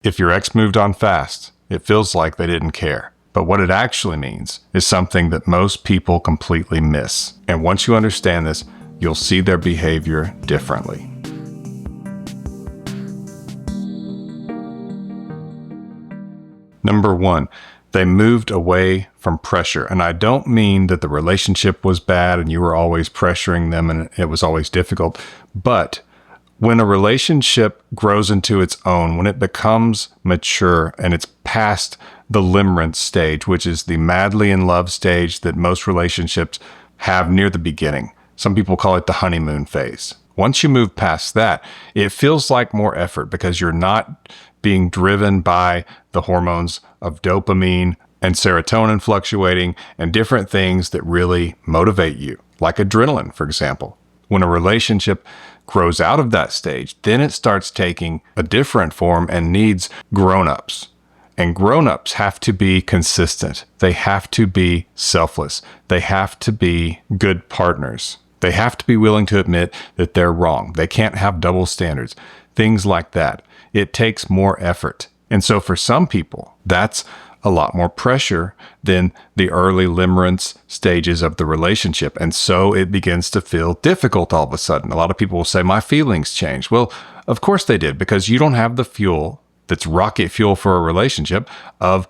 If your ex moved on fast, it feels like they didn't care. But what it actually means is something that most people completely miss. And once you understand this, you'll see their behavior differently. Number 1, they moved away from pressure. And I don't mean that the relationship was bad and you were always pressuring them and it was always difficult. But when a relationship grows into its own, when it becomes mature and it's past the limerence stage, which is the madly in love stage that most relationships have near the beginning. Some people call it the honeymoon phase. Once you move past that, it feels like more effort because you're not being driven by the hormones of dopamine and serotonin fluctuating and different things that really motivate you, like adrenaline, for example. When a relationship grows out of that stage, then it starts taking a different form and needs grown-ups. And grown-ups have to be consistent. They have to be selfless. They have to be good partners. They have to be willing to admit that they're wrong. They can't have double standards. Things like that. It takes more effort. And so for some people, that's a lot more pressure than the early limerence stages of the relationship. And so it begins to feel difficult all of a sudden. A lot of people will say, my feelings changed. Well, of course they did, because you don't have the fuel that's rocket fuel for a relationship of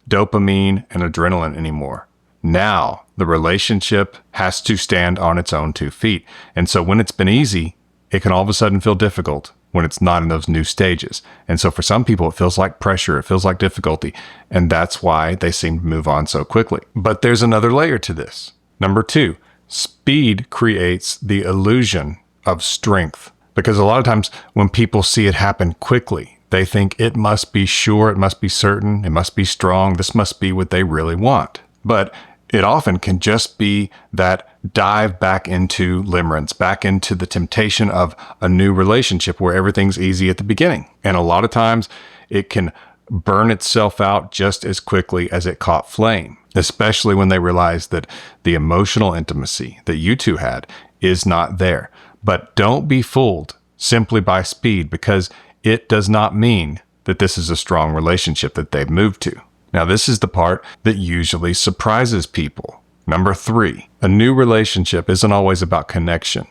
dopamine and adrenaline anymore. Now the relationship has to stand on its own 2 feet. And so when it's been easy, it can all of a sudden feel difficult when it's not in those new stages. And so for some people, it feels like pressure, it feels like difficulty, and that's why they seem to move on so quickly. But there's another layer to this. Number 2, speed creates the illusion of strength. Because a lot of times when people see it happen quickly, they think it must be sure, it must be certain, it must be strong, this must be what they really want. But it often can just be that dive back into limerence, back into the temptation of a new relationship where everything's easy at the beginning. And a lot of times it can burn itself out just as quickly as it caught flame, especially when they realize that the emotional intimacy that you two had is not there. But don't be fooled simply by speed, because it does not mean that this is a strong relationship that they've moved to. Now, this is the part that usually surprises people. Number 3, a new relationship isn't always about connection.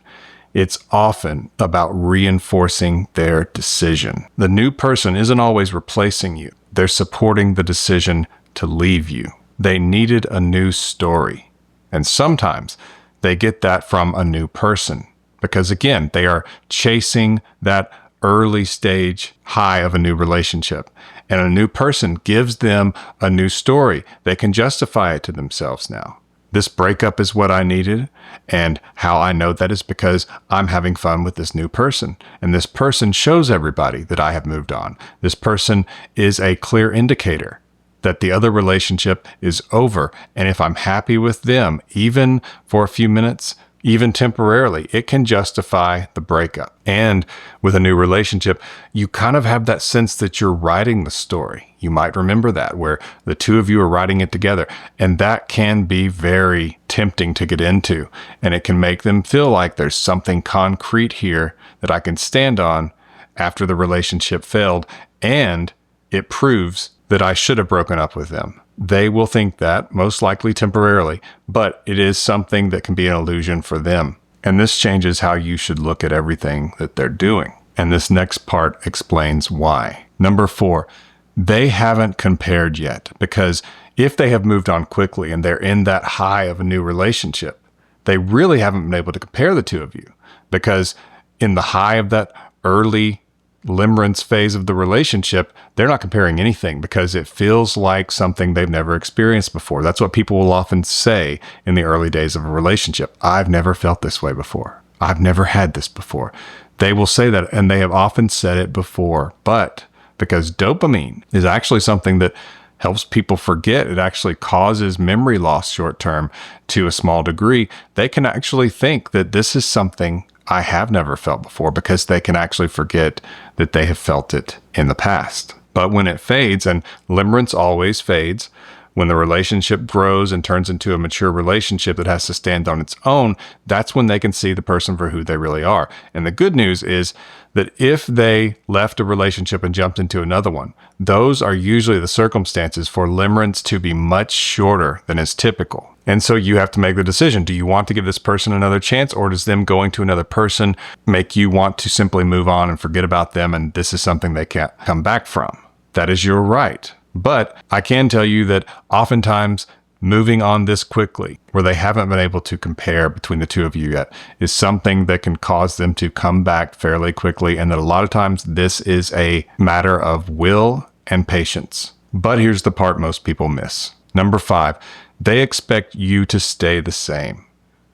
It's often about reinforcing their decision. The new person isn't always replacing you. They're supporting the decision to leave you. They needed a new story. And sometimes they get that from a new person because, again, they are chasing that early stage high of a new relationship. And a new person gives them a new story. They can justify it to themselves now. This breakup is what I needed, and how I know that is because I'm having fun with this new person. And this person shows everybody that I have moved on. This person is a clear indicator that the other relationship is over. And if I'm happy with them, even for a few minutes, even temporarily, it can justify the breakup. And with a new relationship, you kind of have that sense that you're writing the story. You might remember that, where the two of you are writing it together. And that can be very tempting to get into. And it can make them feel like there's something concrete here that I can stand on after the relationship failed. And it proves that I should have broken up with them. They will think that, most likely temporarily, but it is something that can be an illusion for them. And this changes how you should look at everything that they're doing. And this next part explains why. Number 4, they haven't compared yet, because if they have moved on quickly and they're in that high of a new relationship, they really haven't been able to compare the two of you, because in the high of that early limerence phase of the relationship, they're not comparing anything because it feels like something they've never experienced before. That's what people will often say in the early days of a relationship. I've never felt this way before. I've never had this before. They will say that, and they have often said it before, but because dopamine is actually something that helps people forget, it actually causes memory loss short term to a small degree, they can actually think that this is something I have never felt before, because they can actually forget that they have felt it in the past. But when it fades, and limerence always fades, when the relationship grows and turns into a mature relationship that has to stand on its own, that's when they can see the person for who they really are. And the good news is that if they left a relationship and jumped into another one, those are usually the circumstances for limerence to be much shorter than is typical. And so you have to make the decision. Do you want to give this person another chance, or does them going to another person make you want to simply move on and forget about them, and this is something they can't come back from? That is your right. But I can tell you that oftentimes moving on this quickly, where they haven't been able to compare between the two of you yet, is something that can cause them to come back fairly quickly, and that a lot of times this is a matter of will and patience. But here's the part most people miss. Number 5, they expect you to stay the same.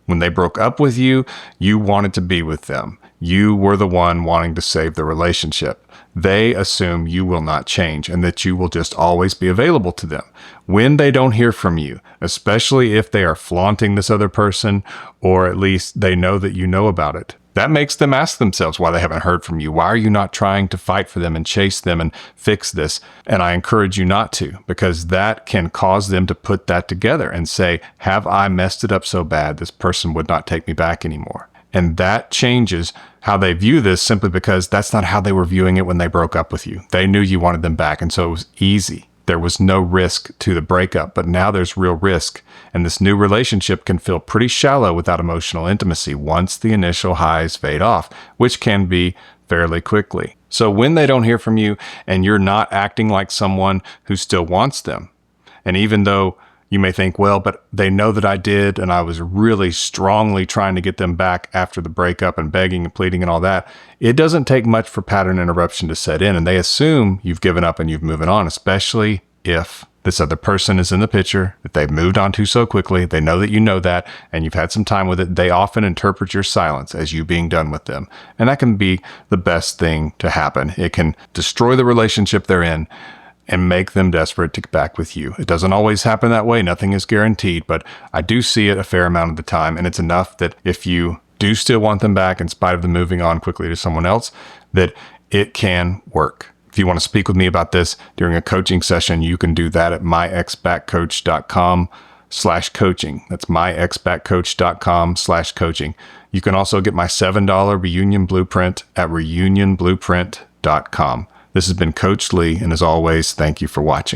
When they broke up with you, you wanted to be with them. You were the one wanting to save the relationship. They assume you will not change and that you will just always be available to them. When they don't hear from you, especially if they are flaunting this other person, or at least they know that you know about it, that makes them ask themselves why they haven't heard from you. Why are you not trying to fight for them and chase them and fix this? And I encourage you not to, because that can cause them to put that together and say, have I messed it up so bad this person would not take me back anymore? And that changes how they view this, simply because that's not how they were viewing it when they broke up with you. They knew you wanted them back, and so it was easy. There was no risk to the breakup, but now there's real risk. And this new relationship can feel pretty shallow without emotional intimacy once the initial highs fade off, which can be fairly quickly. So when they don't hear from you and you're not acting like someone who still wants them, and even though you may think, well, but they know that I did, and I was really strongly trying to get them back after the breakup and begging and pleading and all that, it doesn't take much for pattern interruption to set in, and they assume you've given up and you've moved on, especially if this other person is in the picture that they've moved on to so quickly. They know that you know that, and you've had some time with it. They often interpret your silence as you being done with them, and that can be the best thing to happen. It can destroy the relationship they're in and make them desperate to get back with you. It doesn't always happen that way. Nothing is guaranteed, but I do see it a fair amount of the time. And it's enough that if you do still want them back, in spite of them moving on quickly to someone else, that it can work. If you want to speak with me about this during a coaching session, you can do that at myexpatcoach.com/coaching. That's myexpatcoach.com/coaching. You can also get my $7 reunion blueprint at reunionblueprint.com. This has been Coach Lee, and as always, thank you for watching.